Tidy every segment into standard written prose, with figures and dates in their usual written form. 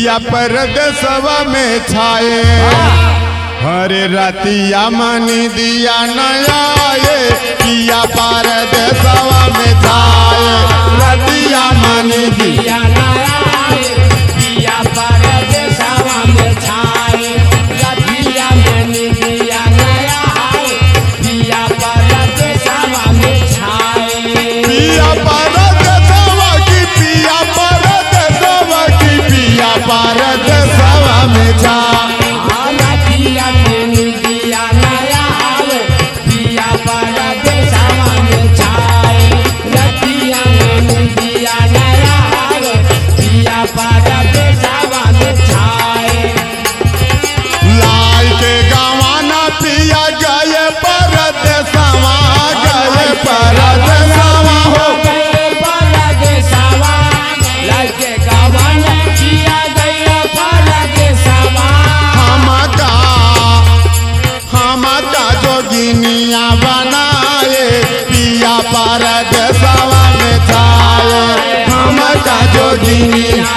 पिया परदेसवा में छाए हरे रतिया मनी दिया नया पिया परदेसवा में छाए रतिया मनी दिया पिया परदेसवा में छाए रतिया मनी दिया नया पिया परदेसवा में छाए पिया परदेसवा की पिया परदेसवा की पिया परदेसवा में छाए रतिया मनी दिया नया पिया परदेसवा में छाए रतिया मनी दिया नया पिया परदेसवा में छाए लाल के गवाना पिया गए परदेसवा हो हमका जोगिनिया बनाए पिया परदेसवा में छाए हमका जोगिनिया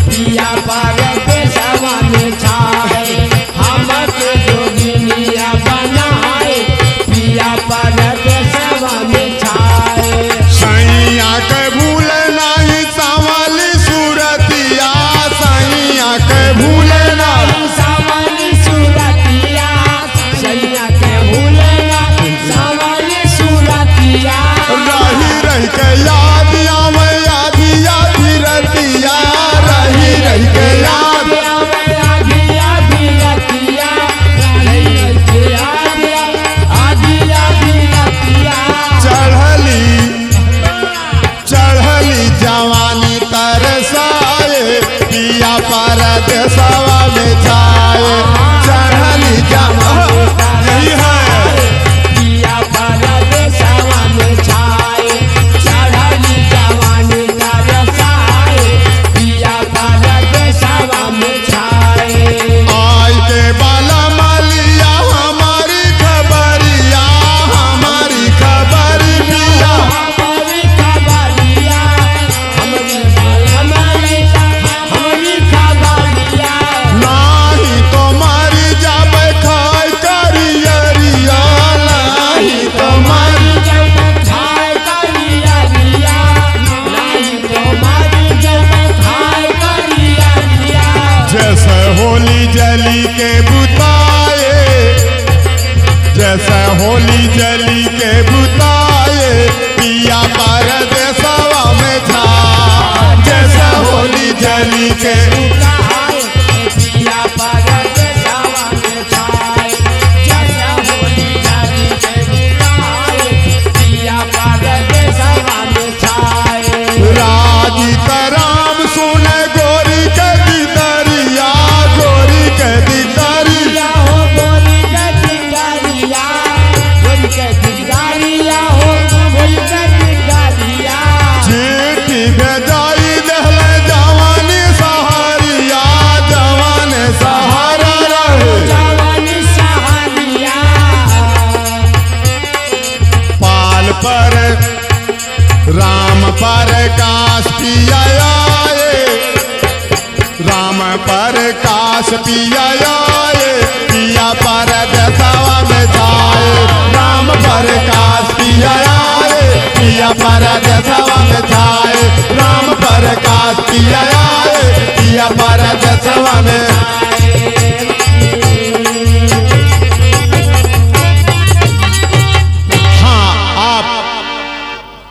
पिया परदेसवा में छाए हमके जोगिनिया बनाए पिया परदेसवा में छाए सैया के भूल नहीं संवाली सूरतिया सैया के भूल नहीं सावली सूरतिया सैया के भूलेगा सावली सूरतिया रही रही के याद आवे आधी आधी रतिया रही रही के याद चढ़ली जवानी तरसाए पिया परदेसवा में छाए चढ़ली जवानी यही है पिया परदेसवा में छाए चढ़ली जवानी तरसाए पिया परदेसवा में छाए आज के बाला मालिया हमारी खबरिया हमारी खबरिया हमारी खबरिया नाही तो मारी जाबे खाए करियरिया नाही तो मारी खाए करिया रिया नहीं तो मारी जब खाए करिया रिया जैसे होली जली के बुताए जैसे होली जली के बुताए पिया परदेसवा में था जैसे होली जली के पिया परदेसवा में छाए जैसा होली जारी के बुलाए पिया परदेसवा में छाए राजी तराम सुने गोरी के दिदरिया हो बोली के टिकारिया बोली के टिकारिया हो बोली के टिकारिया चिट्ठी भेजाई दहले जवानी सहारिया जवान सहारा रहे जवानी सहारिया पाल पर राम पर काश पिया आए राम पर काश पिया आए पिया परदेसवा में छाए राम पर काश पिया आए पिया परदेसवा में छाए राम पर काश पिया आए पिया परदेसवा में